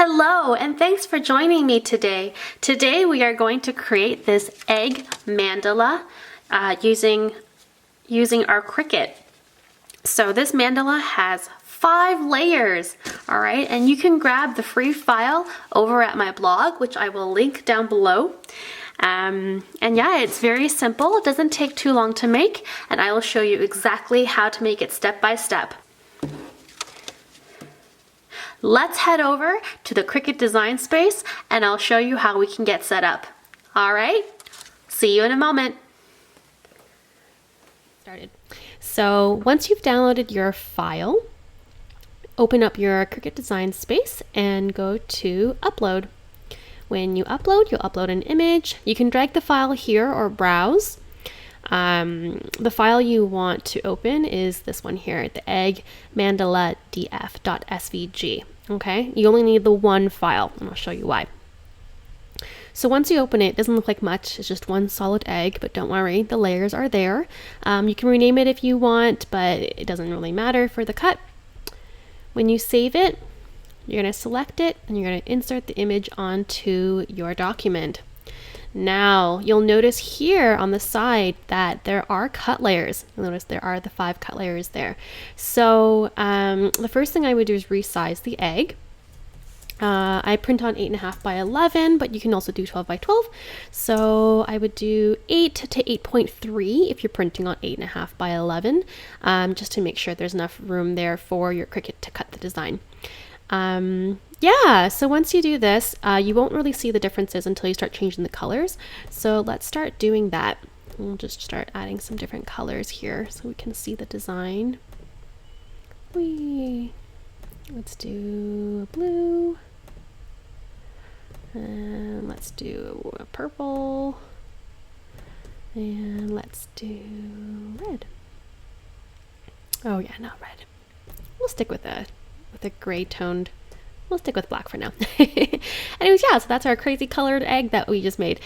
Hello, and thanks for joining me today. Today we are going to create this egg mandala using our Cricut. So this mandala has 5 layers, all right? And you can grab the free file over at my blog, which I will link down below. And yeah, it's very simple. It doesn't take too long to make, and I will show you exactly how to make it step by step. Let's head over to the Cricut design space and I'll show you how we can get set up. All right, see you in a moment. So once you've downloaded your file, open up your Cricut design space and go to upload. When you upload, you'll upload an image. You can drag the file here or browse. The file you want to open is this one here, the egg mandala df.svg. Okay, you only need the one file, and I'll show you why. So once you open it, it doesn't look like much. It's just one solid egg, but don't worry, the layers are there. You can rename it if you want, but it doesn't really matter for the cut. When you save it, you're going to select it, and you're going to insert the image onto your document. Now, you'll notice here on the side that there are cut layers. You'll notice there are the 5 cut layers there. So the first thing I would do is resize the egg. I print on 8.5 by 11, but you can also do 12 by 12. So I would do 8 to 8.3 if you're printing on 8.5 by 11, just to make sure there's enough room there for your Cricut to cut the design. Yeah, so once you do this, you won't really see the differences until you start changing the colors. So let's start doing that. We'll just start adding some different colors here so we can see the design. Let's do blue. And let's do a purple. And let's do red. Oh yeah, not red. We'll stick with a gray toned. We'll stick with black for now. Anyways, yeah, so that's our crazy colored egg that we just made.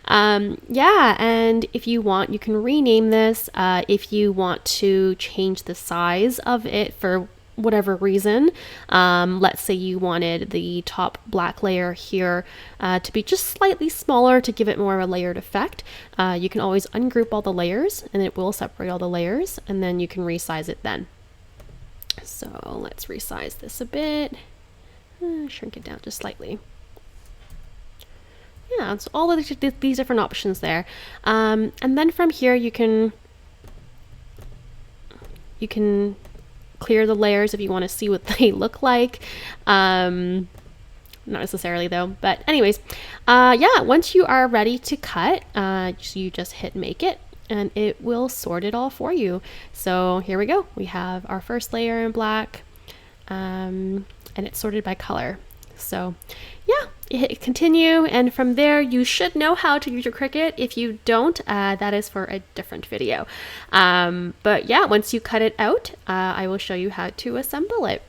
Yeah, and if you want, you can rename this. If you want to change the size of it for whatever reason, let's say you wanted the top black layer here to be just slightly smaller to give it more of a layered effect, you can always ungroup all the layers and it will separate all the layers, and then you can resize it then. So let's resize this a bit. Shrink it down just slightly. Yeah, so all of these different options there. And then from here you can clear the layers if you want to see what they look like. Not necessarily though, but anyways, yeah, once you are ready to cut, you just hit make it and it will sort it all for you. So here we go. We have our first layer in black. And it's sorted by color. So yeah, you hit continue, and from there you should know how to use your Cricut. If you don't, that is for a different video. But yeah, once you cut it out, I will show you how to assemble it.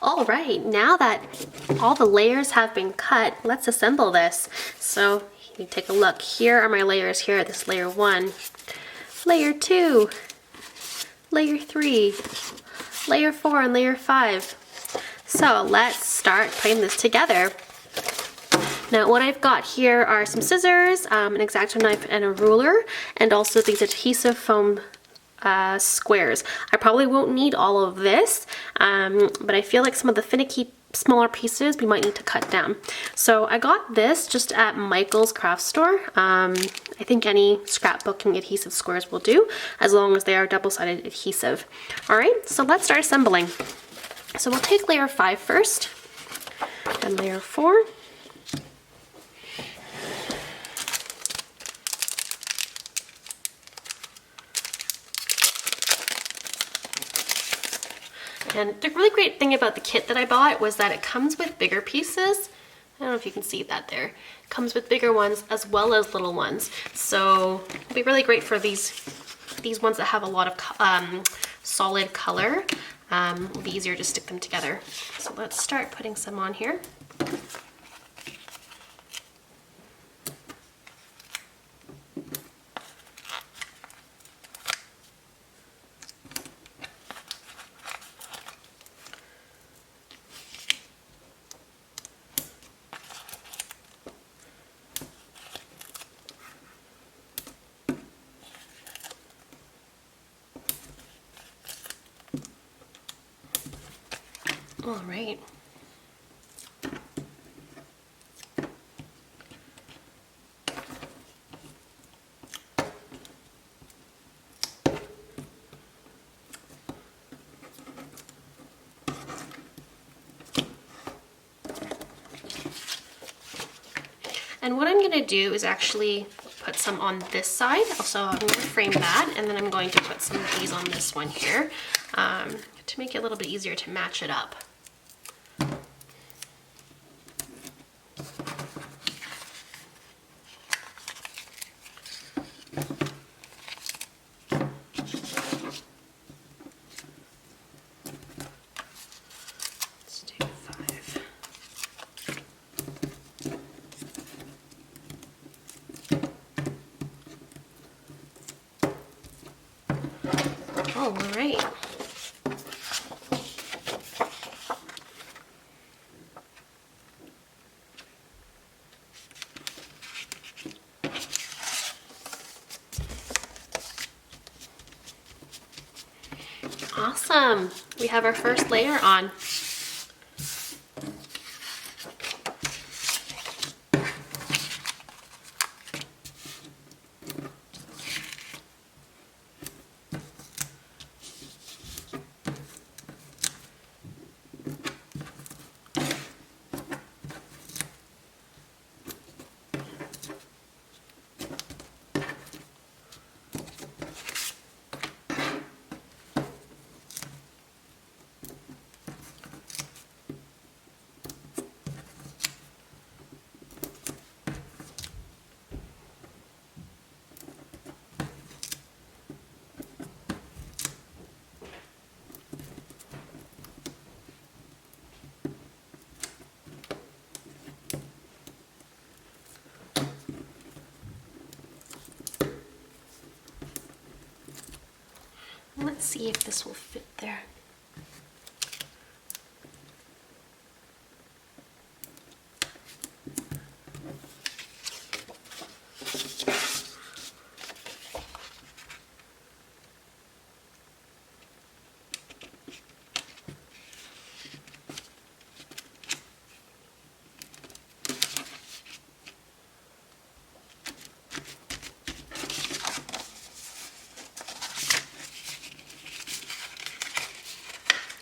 All right, now that all the layers have been cut, let's assemble this. So you take a look. Here are my layers here. This layer 1, layer 2, layer 3, layer 4, and layer 5. So let's start putting this together. Now what I've got here are some scissors, an X-Acto knife and a ruler, and also these adhesive foam squares. I probably won't need all of this, but I feel like some of the finicky smaller pieces we might need to cut down. So I got this just at Michael's craft store. I think any scrapbooking adhesive squares will do, as long as they are double-sided adhesive. All right, so let's start assembling. So we'll take layer 5 first, and layer 4. And the really great thing about the kit that I bought was that it comes with bigger pieces. I don't know if you can see that there. It comes with bigger ones as well as little ones. So it'll be really great for these ones that have a lot of solid color. It'll be easier to stick them together. So let's start putting some on here. All right. And what I'm going to do is actually put some on this side. Also, I'm going to frame that, and then I'm going to put some of these on this one here to make it a little bit easier to match it up. All right. Awesome. We have our first layer on. Let's see if this will fit there.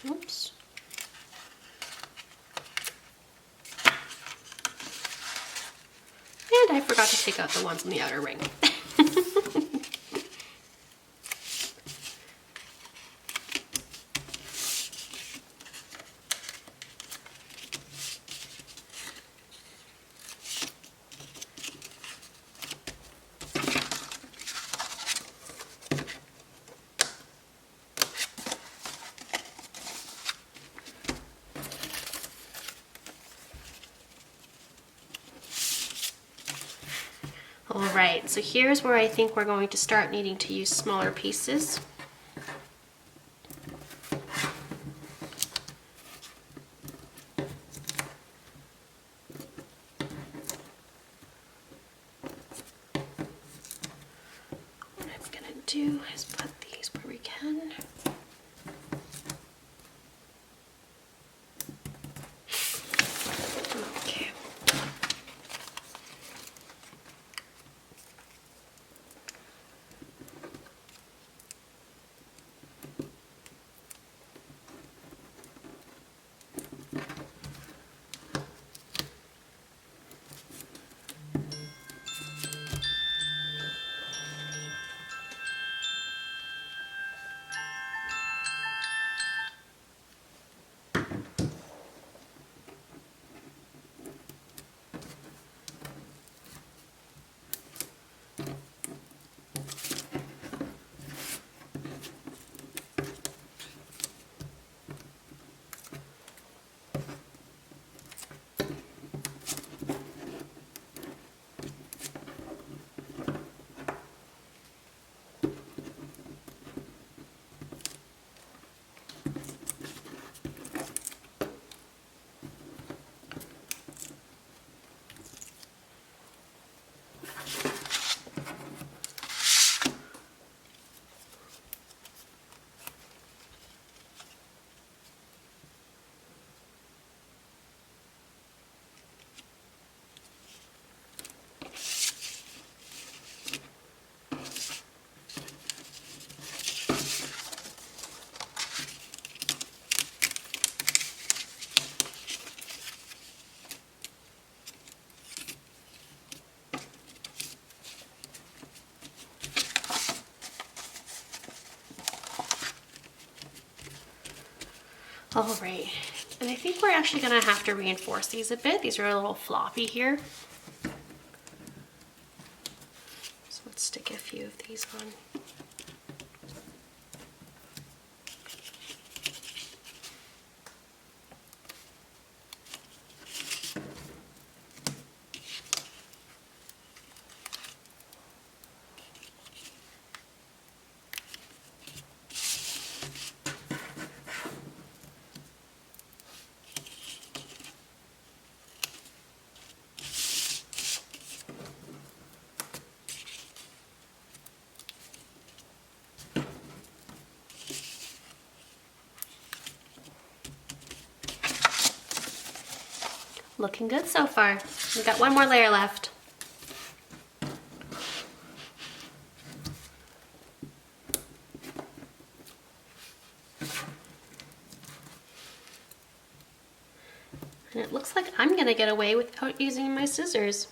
Oops. And I forgot to take out the ones in the outer ring. Alright, so here's where I think we're going to start needing to use smaller pieces. What I'm going to do is put these where we All right, and I think we're actually gonna have to reinforce these a bit. These are a little floppy here. So let's stick a few of these on. Looking good so far. We've got one more layer left. And it looks like I'm gonna get away without using my scissors.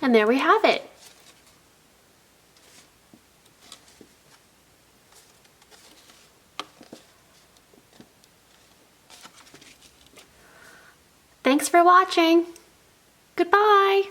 And there we have it. Thanks for watching. Goodbye.